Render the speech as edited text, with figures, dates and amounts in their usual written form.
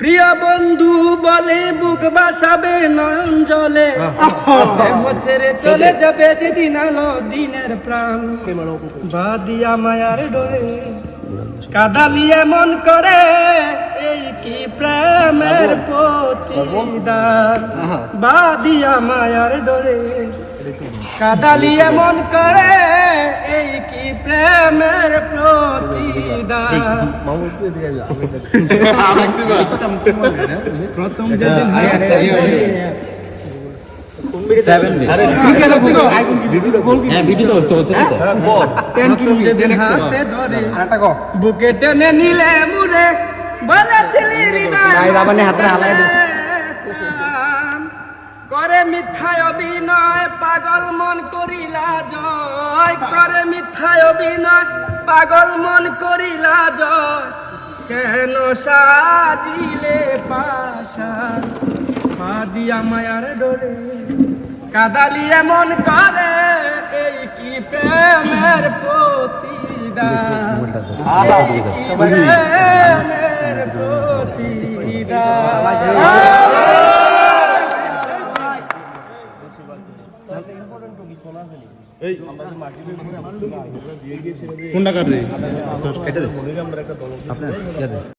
প্রিয় বন্ধু বলে বুক বাসাবে নয়ন জলে, ছেড়ে চলে যাবে যেদিন আলো দিনের প্রাণ। বাদিয়া মায়ার ডোরে কাদালি এমন করে, এই কি প্রেমের প্রতিদান। বাদিয়া মায়ার ডোরে কাদালি এমন করে, এই কি প্রেমের প্রতিদান। প্রথম যেদিন হাতে ধরে বুকে টেনে নিলে মুরে বলেছিলি করে মিথ্যায় অভিনয় পাগল মন করিলা জয়, করে মিথ্যায় অভিনয় পাগল মন করিলা জয়। কেন সাজিলে পাশা বাদিয়া মায়ার ডোরে কাদালি এমন করে, এই কি প্রেমের প্রতিদান। এই কি প্রেমের প্রতিদান। ফোনটা কাট রে।